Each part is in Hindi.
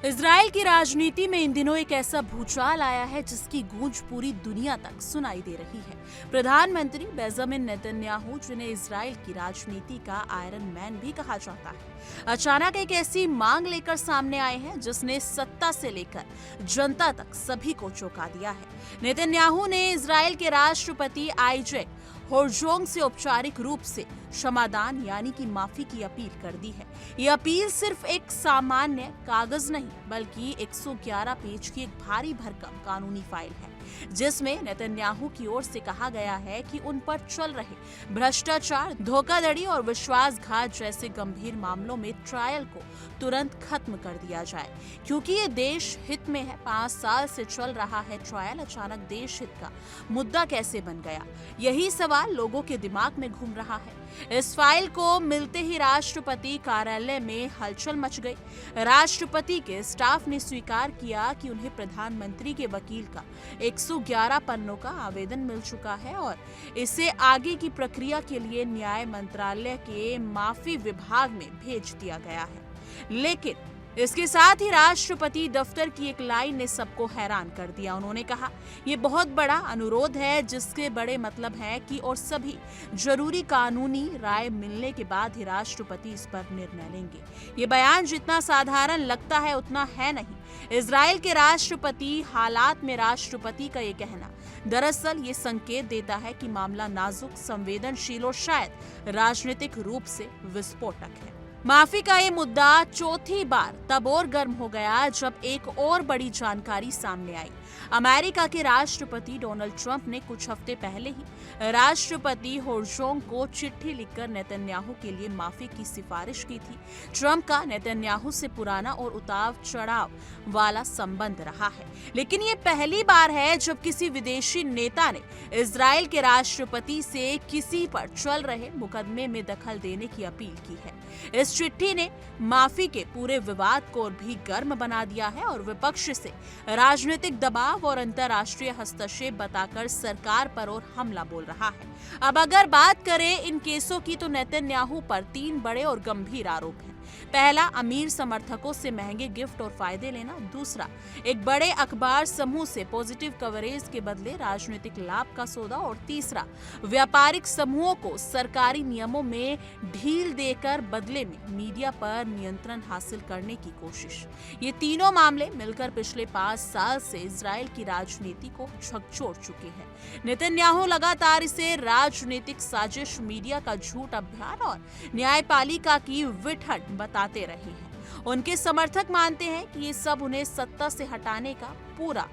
इजराइल की राजनीति में इन दिनों एक ऐसा भूचाल आया है जिसकी गूंज पूरी दुनिया तक सुनाई दे रही है। प्रधानमंत्री बेंजामिन नेतन्याहू, जिन्हें इजराइल की राजनीति का आयरन मैन भी कहा जाता है, अचानक एक ऐसी मांग लेकर सामने आए हैं जिसने सत्ता से लेकर जनता तक सभी को चौंका दिया है। नेतन्याहू ने इजराइल के राष्ट्रपति आइजैक हेरजोग से औपचारिक रूप से क्षमादान यानी कि माफी की अपील कर दी है। ये अपील सिर्फ एक सामान्य कागज नहीं बल्कि 111 पेज की एक भारी भरकम कानूनी फाइल है, जिसमें नेतन्याहू की ओर से कहा गया है कि उन पर चल रहे भ्रष्टाचार, धोखाधड़ी और विश्वासघात जैसे गंभीर मामलों में ट्रायल को तुरंत खत्म कर दिया जाए, क्योंकि ये देश हित में है। 5 साल से चल रहा है ट्रायल, अचानक देश हित का मुद्दा कैसे बन गया, यही सवाल लोगों के दिमाग में घूम रहा है। इस फाइल को मिलते ही राष्ट्रपति कार्यालय में हलचल मच गई। राष्ट्रपति के स्टाफ ने स्वीकार किया कि उन्हें प्रधानमंत्री के वकील का 111 पन्नों का आवेदन मिल चुका है और इसे आगे की प्रक्रिया के लिए न्याय मंत्रालय के माफी विभाग में भेज दिया गया है। लेकिन इसके साथ ही राष्ट्रपति दफ्तर की एक लाइन ने सबको हैरान कर दिया। उन्होंने कहा, ये बहुत बड़ा अनुरोध है जिसके बड़े मतलब है कि और सभी जरूरी कानूनी राय मिलने के बाद ही राष्ट्रपति इस पर निर्णय लेंगे। ये बयान जितना साधारण लगता है उतना है नहीं। इजराइल के राष्ट्रपति हालात में राष्ट्रपति का ये कहना दरअसल ये संकेत देता है कि मामला नाजुक, संवेदनशील और शायद राजनीतिक रूप से विस्फोटक है। माफी का ये मुद्दा चौथी बार तब और गर्म हो गया जब एक और बड़ी जानकारी सामने आई। अमेरिका के राष्ट्रपति डोनाल्ड ट्रंप ने कुछ हफ्ते पहले ही राष्ट्रपति हेरजोग को चिट्ठी लिखकर नेतन्याहू के लिए माफी की सिफारिश की थी। ट्रंप का नेतन्याहू से पुराना और उतार चढ़ाव वाला संबंध रहा है, लेकिन ये पहली बार है जब किसी विदेशी नेता ने इजराइल के राष्ट्रपति से किसी पर चल रहे मुकदमे में दखल देने की अपील की है। इस चिट्ठी ने माफी के पूरे विवाद को और भी गर्म बना दिया है और विपक्ष से राजनीतिक दबाव और अंतर्राष्ट्रीय हस्तक्षेप बताकर सरकार पर और हमला बोल रहा है। अब अगर बात करें इन केसों की तो नेतन्याहू पर 3 बड़े और गंभीर आरोप हैं। पहला, अमीर समर्थकों से महंगे गिफ्ट और फायदे लेना। दूसरा, एक बड़े अखबार समूह से पॉजिटिव कवरेज के बदले राजनीतिक लाभ का सौदा। और तीसरा, व्यापारिक समूहों को सरकारी नियमों में ढील देकर बदले में मीडिया पर नियंत्रण हासिल करने की कोशिश। ये तीनों मामले मिलकर पिछले 5 साल से इजराइल की राजनीति को झकझोर चुके हैं। नेतन्याहू लगातार इसे राजनीतिक साजिश, मीडिया का झूठ अभियान और न्यायपालिका की विठट बताते रहे हैं। उनके समर्थक मानते हैं कि ये सब उन्हें सत्ता से हटाने का पूरा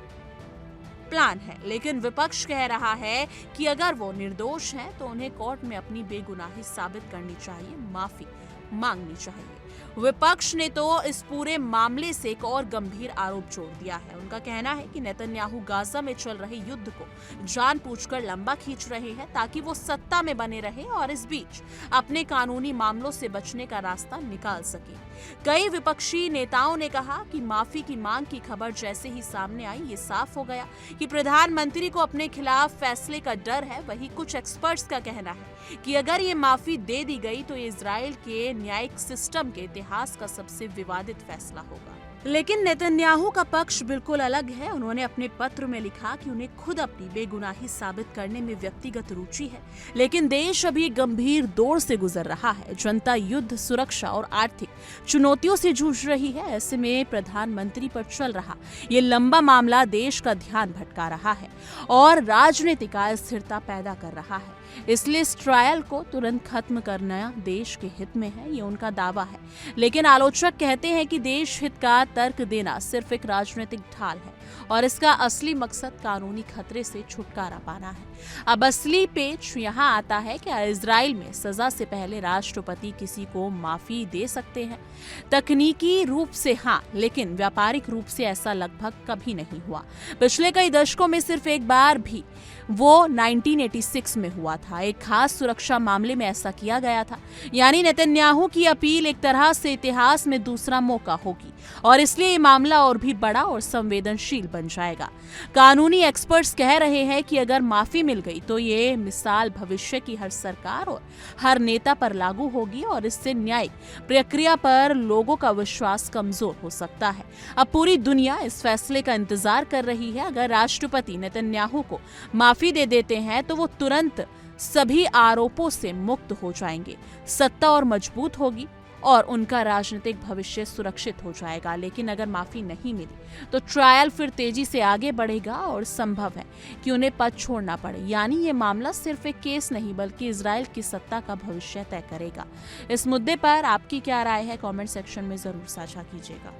प्लान है, लेकिन विपक्ष कह रहा है कि अगर वो निर्दोष हैं तो उन्हें कोर्ट में अपनी बेगुनाही साबित करनी चाहिए, माफी मांगनी चाहिए। विपक्ष ने तो इस पूरे मामले से एक और गंभीर आरोप जोड़ दिया है। उनका कहना है कि नेतन्याहू गाजा में चल रहे युद्ध को जानबूझकर लंबा खींच रहे हैं ताकि वो सत्ता में बने रहे और इस बीच अपने कानूनी मामलों से बचने का रास्ता निकाल सके। कई विपक्षी नेताओं ने कहा कि माफी की मांग की खबर जैसे ही सामने आई, ये साफ हो गया कि प्रधानमंत्री को अपने खिलाफ फैसले का डर है। वही कुछ एक्सपर्ट्स का कहना है कि अगर ये माफी दे दी गई तो इजराइल के न्यायिक सिस्टम के इतिहास का सबसे विवादित फैसला होगा। लेकिन नेतन्याहू का पक्ष बिल्कुल अलग है। उन्होंने अपने पत्र में लिखा कि उन्हें खुद अपनी बेगुनाही साबित करने में व्यक्तिगत रुचि है, लेकिन देश अभी गंभीर दौर से गुजर रहा है। जनता युद्ध, सुरक्षा और आर्थिक चुनौतियों से जूझ रही है। ऐसे में प्रधानमंत्री पर चल रहा ये लंबा मामला देश का ध्यान भटका रहा है और राजनीतिक अस्थिरता पैदा कर रहा है। इसलिए इस ट्रायल को तुरंत खत्म करना देश के हित में है, ये उनका दावा है। लेकिन आलोचक कहते हैं कि देश हित का तर्क देना सिर्फ एक राजनीतिक ढाल है और इसका असली मकसद कानूनी खतरे से छुटकारा पाना है। अब असली पेच यहाँ आता है कि इजराइल में सजा से पहले राष्ट्रपति किसी को माफी दे सकते हैं। तकनीकी रूप से हाँ, लेकिन व्यापारिक रूप से ऐसा लगभग कभी नहीं हुआ। पिछले कई दशकों में सिर्फ एक बार भी वो 1986 में हुआ था। एक खास सुरक्षा मामले में ऐसा किया गया था। यानी नेतन्याहू की अपील एक तरह से इतिहास में दूसरा मौका होगी। और इसलिए ये मामला और भी बड़ा और संवेदनशील बन जाएगा। कानूनी एक्सपर्ट्स कह रहे हैं कि अगर माफी मिल गई तो ये मिसाल भविष्य की हर सरकार और हर नेता पर लागू होगी और इससे न्यायिक प्रक्रिया पर लोगों का विश्वास कमजोर हो सकता है। अब पूरी दुनिया इस फैसले का इंतजार कर रही है। अगर राष्ट्रपति नेतन्याहू को माफी दे देते हैं तो वो तुरंत सभी आरोपों से मुक्त हो जाएंगे, सत्ता और मजबूत होगी और उनका राजनीतिक भविष्य सुरक्षित हो जाएगा। लेकिन अगर माफी नहीं मिली तो ट्रायल फिर तेजी से आगे बढ़ेगा और संभव है कि उन्हें पद छोड़ना पड़े। यानी ये मामला सिर्फ एक केस नहीं बल्कि इजराइल की सत्ता का भविष्य तय करेगा। इस मुद्दे पर आपकी क्या राय है, कमेंट सेक्शन में जरूर साझा कीजिएगा।